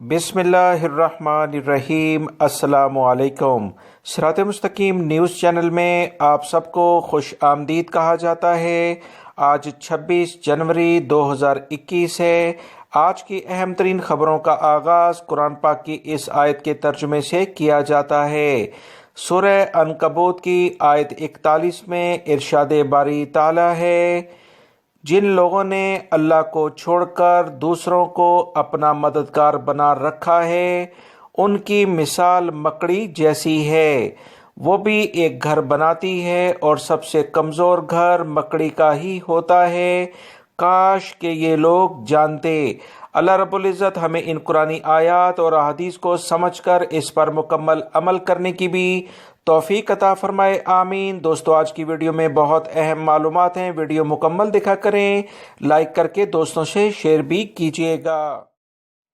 बिस्मिल्लाहिर्रहमानिर्रहीम। अस्सलामु अलैकुम। सिरात मुस्तकीम न्यूज़ चैनल में आप सबको खुश आमदीद कहा जाता है। आज 26 जनवरी 2021 है। आज की अहम तरीन खबरों का आगाज़ कुरान पाक की इस आयत के तर्जुमे से किया जाता है। सूरह अनकबूत की आयत 41 में इरशाद बारी ताला है, जिन लोगों ने अल्लाह को छोड़कर दूसरों को अपना मददगार बना रखा है, उनकी मिसाल मकड़ी जैसी है। वो भी एक घर बनाती है और सबसे कमज़ोर घर मकड़ी का ही होता है। काश कि ये लोग जानते। अल्लाह रब्बुल इज़्ज़त हमें इन कुरानी आयात और अहादीस को समझकर इस पर मुकम्मल अमल करने की भी तौफीक अता फरमाए, आमीन। दोस्तों, आज की वीडियो में बहुत अहम मालूमात हैं। वीडियो मुकम्मल देखा करें, लाइक करके दोस्तों से शेयर भी कीजिएगा।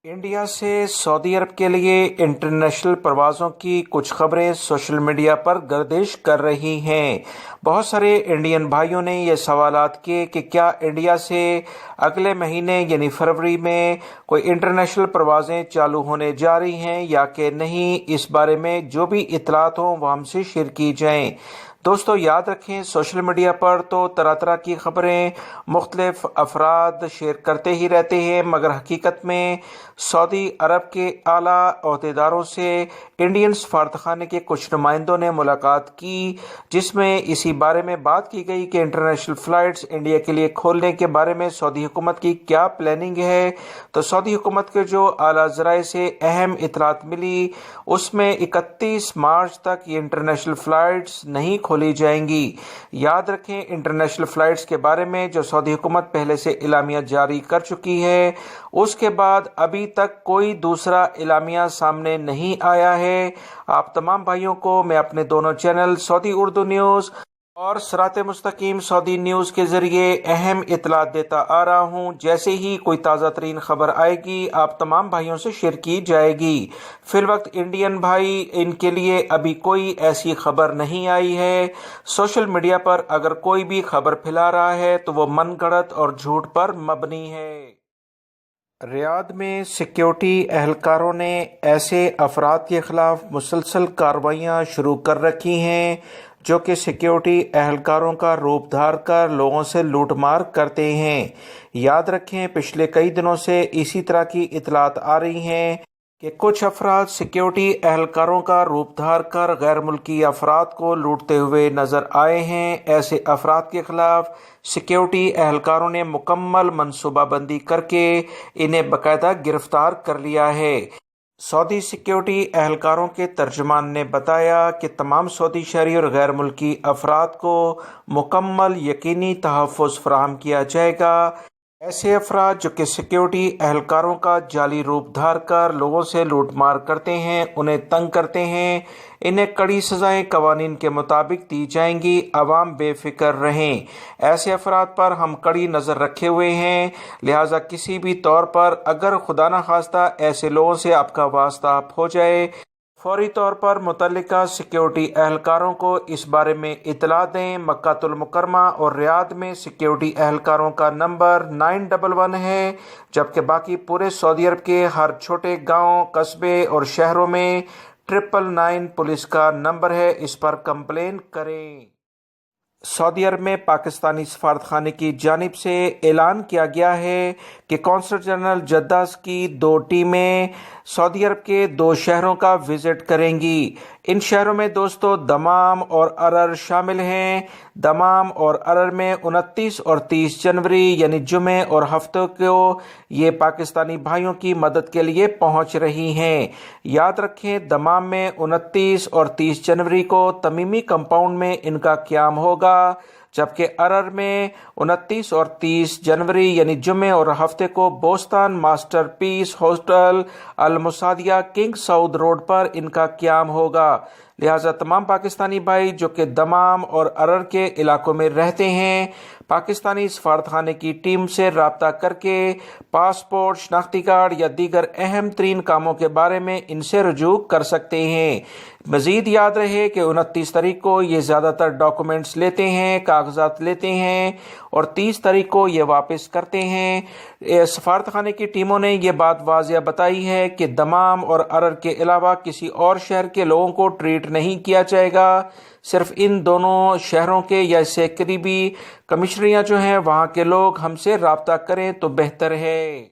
इंडिया से सऊदी अरब के लिए इंटरनेशनल परवाज़ों की कुछ खबरें सोशल मीडिया पर गर्दिश कर रही हैं। बहुत सारे इंडियन भाइयों ने ये सवालात किए कि क्या इंडिया से अगले महीने यानी फरवरी में कोई इंटरनेशनल परवाज़ें चालू होने जा रही हैं या कि नहीं। इस बारे में जो भी इतलात हों वो हमसे शेयर की जाएं। दोस्तों, याद रखें, सोशल मीडिया पर तो तरह तरह की खबरें मुख्तलिफ अफराद शेयर करते ही रहते हैं, मगर हकीकत में सऊदी अरब के आला अहदेदारों से इंडियन सफारतखाने के कुछ नुमाइंदों ने मुलाकात की, जिसमें इसी बारे में बात की गई कि इंटरनेशनल फ़्लाइट्स इंडिया के लिए खोलने के बारे में सऊदी हुकूमत की क्या प्लानिंग है। तो सऊदी हुकूमत के जो आला ज़राए से अहम इतलात मिली, उसमें 31 मार्च तक ये इंटरनेशनल फ़्लाइट्स नहीं खोली जाएंगी। याद रखें, इंटरनेशनल फ़्लाइट्स के बारे में जो सऊदी हुकूमत पहले से इलामिया जारी कर चुकी है, उसके बाद अभी तक कोई दूसरा इलामिया सामने नहीं आया है। आप तमाम भाइयों को मैं अपने दोनों चैनल सऊदी उर्दू न्यूज़ और सिरात मुस्तकीम सऊदी न्यूज़ के ज़रिए अहम इतलात देता आ रहा हूँ। जैसे ही कोई ताज़ा तरीन खबर आएगी, आप तमाम भाइयों से शेयर की जाएगी। फिलवक्त इंडियन भाई, इनके लिए अभी कोई ऐसी खबर नहीं आई है। सोशल मीडिया पर अगर कोई भी खबर फैला रहा है तो वो मनगढ़ंत और झूठ पर मबनी है। रियाद में सिक्योरिटी एहलकारों ने ऐसे अफराद के खिलाफ मुसलसल कार्रवाइयाँ शुरू कर रखी हैं जो कि सिक्योरिटी एहलकारों का रूप धार कर लोगों से लूटमार करते हैं। याद रखें, पिछले कई दिनों से इसी तरह की इतलात आ रही हैं कि कुछ अफराद सिक्योरिटी एहलकारों का रूप धार कर गैर मुल्की अफराद को लूटते हुए नजर आए हैं। ऐसे अफराद के खिलाफ सिक्योरिटी एहलकारों ने मुकम्मल मनसूबाबंदी करके इन्हें बाकायदा गिरफ्तार कर लिया है। सऊदी सिक्योरिटी एहलकारों के तर्जुमान ने बताया कि तमाम सऊदी शहरी और गैर मुल्की अफराद को मुकम्मल यकीनी तहफ़्फ़ुज़ फराहम किया जाएगा। ऐसे अफराद जो कि सिक्योरिटी एहलकारों का जाली रूप धार कर लोगों से लूटमार करते हैं, उन्हें तंग करते हैं, इन्हें कड़ी सज़ाएं कवानीन के मुताबिक दी जाएंगी। अवाम बेफिक्र रहें। ऐसे अफराद पर हम कड़ी नज़र रखे हुए हैं, लिहाजा किसी भी तौर पर अगर खुदा न खास्ता ऐसे लोगों से आपका वास्ता हो जाए, फौरी तौर पर मुतल्लिका सिक्योरिटी एहलकारों को इस बारे में इतला दें। मक्कातुल मुकरमा और रियाद में सिक्योरिटी एहलकारों का नंबर 911 है, जबकि बाकी पूरे सऊदी अरब के हर छोटे गांव, कस्बे और शहरों में 999 पुलिस का नंबर है। इस पर कंप्लेन करें। सऊदी अरब में पाकिस्तानी सफारतखाने की जानिब से ऐलान किया गया है कि कौंसल जनरल जद्दा की 2 टीमें सऊदी अरब के 2 शहरों का विजिट करेंगी। इन शहरों में दोस्तों दमाम और अरर शामिल हैं। दमाम और अरर में 29 और 30 जनवरी यानी जुमे और हफ्तों को ये पाकिस्तानी भाइयों की मदद के लिए पहुंच रही हैं। याद रखें, दमाम में 29 और 30 जनवरी को तमीमी कंपाउंड में इनका क़याम होगा, जबकि अरर में 29 और 30 जनवरी यानी जुमे और हफ्ते को बोस्तान मास्टर पीस होटल अल मुसादिया किंग साउद रोड पर इनका क़याम होगा। لہٰذا تمام پاکستانی بھائی جو کہ دمام اور ارر کے علاقوں میں رہتے ہیں پاکستانی سفارت خانے کی ٹیم سے رابطہ کر کے پاسپورٹ، شناختی کارڈ یا دیگر اہم ترین کاموں کے بارے میں ان سے رجوع کر سکتے ہیں۔ مزید یاد رہے کہ 29 تاریخ کو یہ زیادہ تر ڈاکومنٹس لیتے ہیں، کاغذات لیتے ہیں اور 30 تاریخ کو یہ واپس کرتے ہیں۔ سفارت خانے کی ٹیموں نے یہ بات واضح بتائی ہے کہ دمام اور ارر کے علاوہ کسی اور شہر کے لوگوں کو ٹریٹ نہیں کیا جائے گا، صرف ان دونوں شہروں کے یا اس سے قریبی کمشنریاں جو ہیں وہاں کے لوگ ہم سے رابطہ کریں تو بہتر ہے۔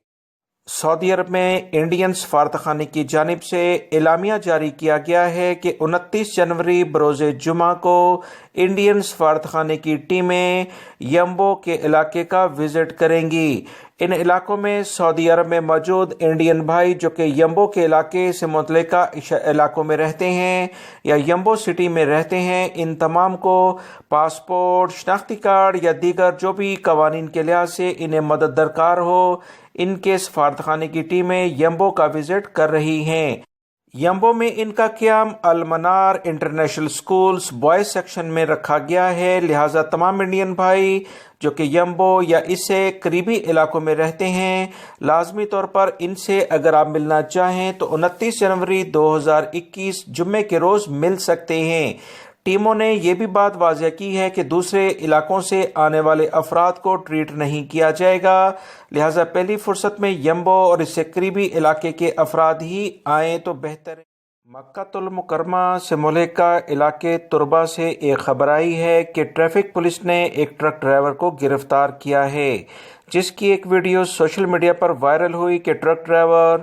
سعودی عرب میں انڈین سفارت خانے کی جانب سے اعلامیہ جاری کیا گیا ہے کہ 29 جنوری بروز جمعہ کو انڈین سفارت خانے کی ٹیمیں یمبو کے علاقے کا وزٹ کریں گی۔ ان علاقوں میں سعودی عرب میں موجود انڈین بھائی جو کہ یمبو کے علاقے سے متعلقہ علاقوں میں رہتے ہیں یا یمبو سٹی میں رہتے ہیں، ان تمام کو پاسپورٹ، شناختی کارڈ یا دیگر جو بھی قوانین کے لحاظ سے انہیں مدد درکار ہو، ان کے سفارت خانے کی ٹیمیں یمبو کا وزٹ کر رہی ہیں۔ یمبو میں ان کا قیام Almanar international schools boys section میں رکھا گیا ہے، لہٰذا تمام انڈین بھائی جو کہ یمبو یا اس سے قریبی علاقوں میں رہتے ہیں لازمی طور پر ان سے اگر آپ ملنا چاہیں تو 29 جنوری 2021 جمعے کے روز مل سکتے ہیں۔ ٹیموں نے یہ بھی بات واضح کی ہے کہ دوسرے علاقوں سے آنے والے افراد کو ٹریٹ نہیں کیا جائے گا، لہٰذا پہلی فرصت میں یمبو اور اس سے قریبی علاقے کے افراد ہی آئیں تو بہتر ہے۔ مکہ المکرمہ سے ملحقہ علاقے تربہ سے ایک خبر آئی ہے کہ ٹریفک پولیس نے ایک ٹرک ڈرائیور کو گرفتار کیا ہے، جس کی ایک ویڈیو سوشل میڈیا پر وائرل ہوئی کہ ٹرک ڈرائیور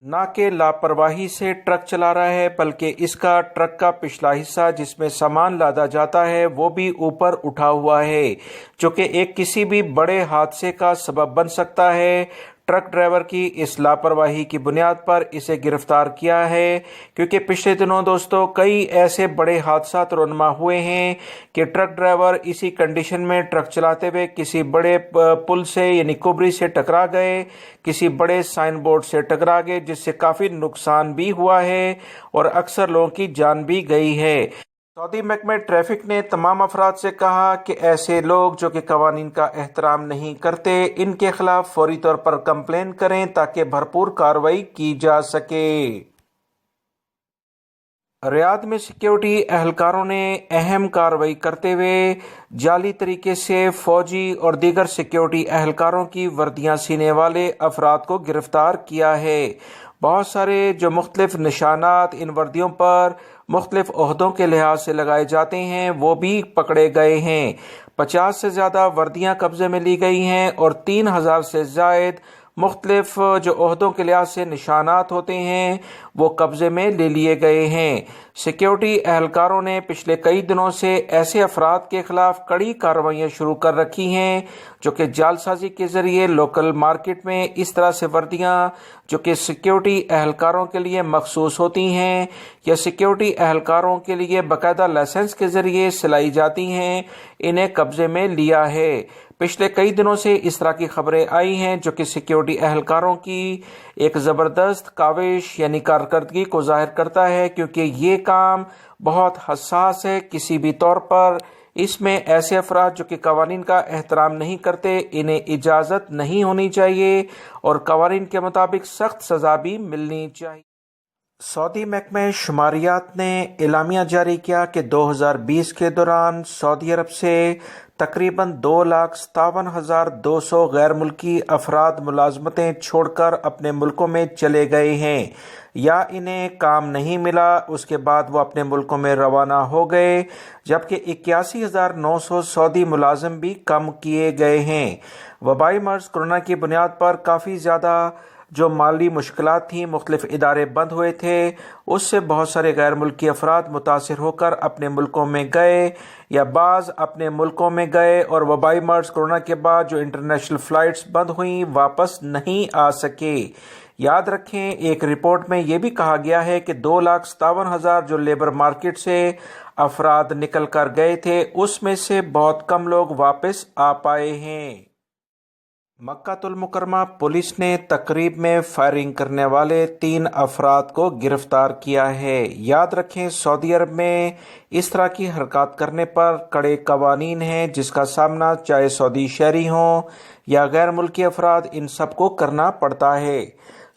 نہ کہ لاپرواہی سے ٹرک چلا رہا ہے بلکہ اس کا ٹرک کا پچھلا حصہ جس میں سامان لادا جاتا ہے وہ بھی اوپر اٹھا ہوا ہے، جو کہ ایک کسی بھی بڑے حادثے کا سبب بن سکتا ہے۔ ٹرک ڈرائیور کی اس لاپرواہی کی بنیاد پر اسے گرفتار کیا ہے، کیونکہ پچھلے دنوں دوستو کئی ایسے بڑے حادثات رونما ہوئے ہیں کہ ٹرک ڈرائیور اسی کنڈیشن میں ٹرک چلاتے ہوئے کسی بڑے پل سے یعنی کوبری سے ٹکرا گئے، کسی بڑے سائن بورڈ سے ٹکرا گئے، جس سے کافی نقصان بھی ہوا ہے اور اکثر لوگوں کی جان بھی گئی ہے۔ سعودی محکمہ ٹریفک نے تمام افراد سے کہا کہ ایسے لوگ جو کہ قوانین کا احترام نہیں کرتے ان کے خلاف فوری طور پر کمپلین کریں تاکہ بھرپور کارروائی کی جا سکے۔ ریاض میں سیکیورٹی اہلکاروں نے اہم کارروائی کرتے ہوئے جعلی طریقے سے فوجی اور دیگر سیکیورٹی اہلکاروں کی وردیاں سینے والے افراد کو گرفتار کیا ہے۔ بہت سارے جو مختلف نشانات ان وردیوں پر مختلف عہدوں کے لحاظ سے لگائے جاتے ہیں وہ بھی پکڑے گئے ہیں۔ 50 سے زیادہ وردیاں قبضے میں لی گئی ہیں اور 3000 سے زائد مختلف جو عہدوں کے لحاظ سے نشانات ہوتے ہیں وہ قبضے میں لے لیے گئے ہیں۔ سیکیورٹی اہلکاروں نے پچھلے کئی دنوں سے ایسے افراد کے خلاف کڑی کارروائیاں شروع کر رکھی ہیں جو کہ جعل سازی کے ذریعے لوکل مارکیٹ میں اس طرح سے وردیاں جو کہ سیکیورٹی اہلکاروں کے لیے مخصوص ہوتی ہیں یا سیکیورٹی اہلکاروں کے لیے باقاعدہ لائسنس کے ذریعے سلائی جاتی ہیں، انہیں قبضے میں لیا ہے۔ پچھلے کئی دنوں سے اس طرح کی خبریں آئی ہیں جو کہ سیکیورٹی اہلکاروں کی ایک زبردست کاوش یعنی کارکردگی کو ظاہر کرتا ہے، کیونکہ یہ کام بہت حساس ہے۔ کسی بھی طور پر اس میں ایسے افراد جو کہ قوانین کا احترام نہیں کرتے انہیں اجازت نہیں ہونی چاہیے اور قوانین کے مطابق سخت سزا بھی ملنی چاہیے۔ سعودی محکمہ شماریات نے اعلامیہ جاری کیا کہ 2020 کے دوران سعودی عرب سے تقریباً 2,57,200 غیر ملکی افراد ملازمتیں چھوڑ کر اپنے ملکوں میں چلے گئے ہیں یا انہیں کام نہیں ملا، اس کے بعد وہ اپنے ملکوں میں روانہ ہو گئے، جبکہ 81,900 سعودی ملازم بھی کم کیے گئے ہیں۔ وبائی مرض کرونا کی بنیاد پر کافی زیادہ جو مالی مشکلات تھیں، مختلف ادارے بند ہوئے تھے، اس سے بہت سارے غیر ملکی افراد متاثر ہو کر اپنے ملکوں میں گئے یا بعض اپنے ملکوں میں گئے اور وبائی مرض کرونا کے بعد جو انٹرنیشنل فلائٹس بند ہوئیں واپس نہیں آ سکے۔ یاد رکھیں ایک رپورٹ میں یہ بھی کہا گیا ہے کہ 2,57,000 جو لیبر مارکیٹ سے افراد نکل کر گئے تھے اس میں سے بہت کم لوگ واپس آ پائے ہیں۔ मक्कातुल मुकरमा पुलिस ने तकरीब में फायरिंग करने वाले 3 अफराद को गिरफ्तार किया है। याद रखें, सऊदी अरब में इस तरह की हरकत करने पर कड़े कवानीन हैं, जिसका सामना चाहे सऊदी शहरी हों या गैर मुल्की अफराद, इन सबको करना पड़ता है।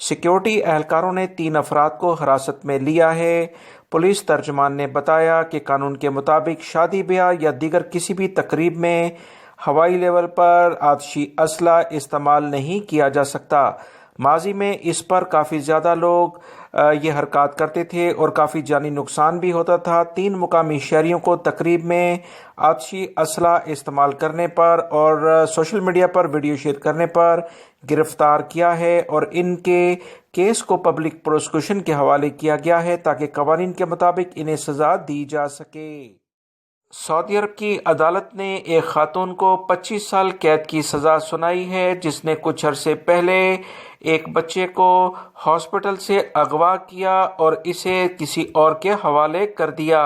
सिक्योरिटी एहलकारों ने 3 अफराद को हिरासत में लिया है। पुलिस तर्जमान ने बताया कि कानून के मुताबिक शादी ब्याह या दीगर किसी भी तकरीब में हवाई लेवल पर आतिशी असला इस्तेमाल नहीं किया जा सकता। माजी में इस पर काफ़ी ज़्यादा लोग ये हरकत करते थे और काफ़ी जानी नुकसान भी होता था। 3 मुकामी शहरियों को तकरीब में आतिशी असला इस्तेमाल करने पर और सोशल मीडिया पर वीडियो शेयर करने पर गिरफ्तार किया है और इनके केस को पब्लिक प्रोसिक्यूशन के हवाले किया गया है ताकि कवानीन के मुताबिक इन्हें सज़ा दी जा सके। सऊदी अरब की अदालत ने एक खातून को 25 साल कैद की सज़ा सुनाई है, जिसने कुछ अरसे पहले एक बच्चे को हॉस्पिटल से अगवा किया और इसे किसी और के हवाले कर दिया।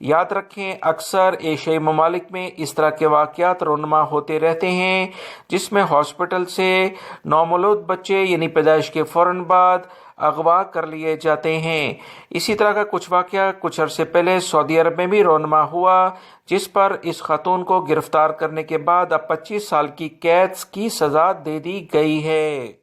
याद रखें, अक्सर एशियाई ममालिक में इस तरह के वाक़यात रोनुमा होते रहते हैं, जिसमें हॉस्पिटल से नौमौलूद बच्चे यानी पैदाइश के फ़ौरन बाद अगवा कर लिए जाते हैं। इसी तरह का कुछ वाक़या कुछ अरसे पहले सऊदी अरब में भी रोनुमा हुआ, जिस पर इस खातून को गिरफ्तार करने के बाद अब 25 साल की कैद की सज़ा दे दी गई है।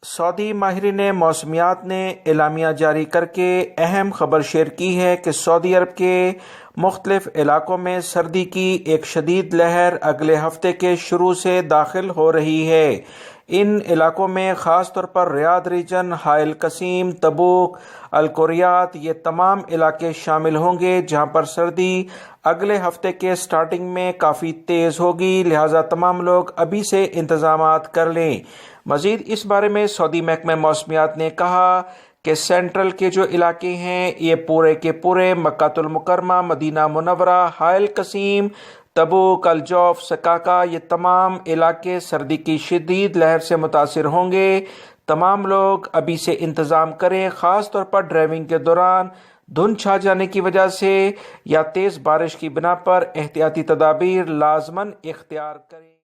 सऊदी माहिरीन मौसमियात ने एलामिया जारी करके अहम खबर शेयर की है कि सऊदी अरब के मुख्तलिफ इलाकों में सर्दी की एक शदीद लहर अगले हफ्ते के शुरू से दाखिल हो रही है। इन इलाकों में ख़ास तौर पर रियाद रीजन, हाइल कसीम, तबूक, अल-कुरियात, ये तमाम इलाके शामिल होंगे, जहां पर सर्दी अगले हफ्ते के स्टार्टिंग में काफ़ी तेज़ होगी। लिहाजा तमाम लोग अभी से इंतज़ामात कर लें। मज़ीद इस बारे में सऊदी महकमा मौसमियात ने कहा कि सेंट्रल के जो इलाके हैं, ये पूरे के पूरे मक्कातुल मुकरमा, मदीना मुनव्वरा, हाइल कसीम, तबूक, अल जौफ, सकाका, ये तमाम इलाके सर्दी की शदीद लहर से मुतासिर होंगे। तमाम लोग अभी से इंतज़ाम करें, ख़ास तौर पर ड्राइविंग के दौरान धुंध छा जाने की वजह से या तेज़ बारिश की बिना पर एहतियाती तदाबीर लाजमन इख्तियार करें।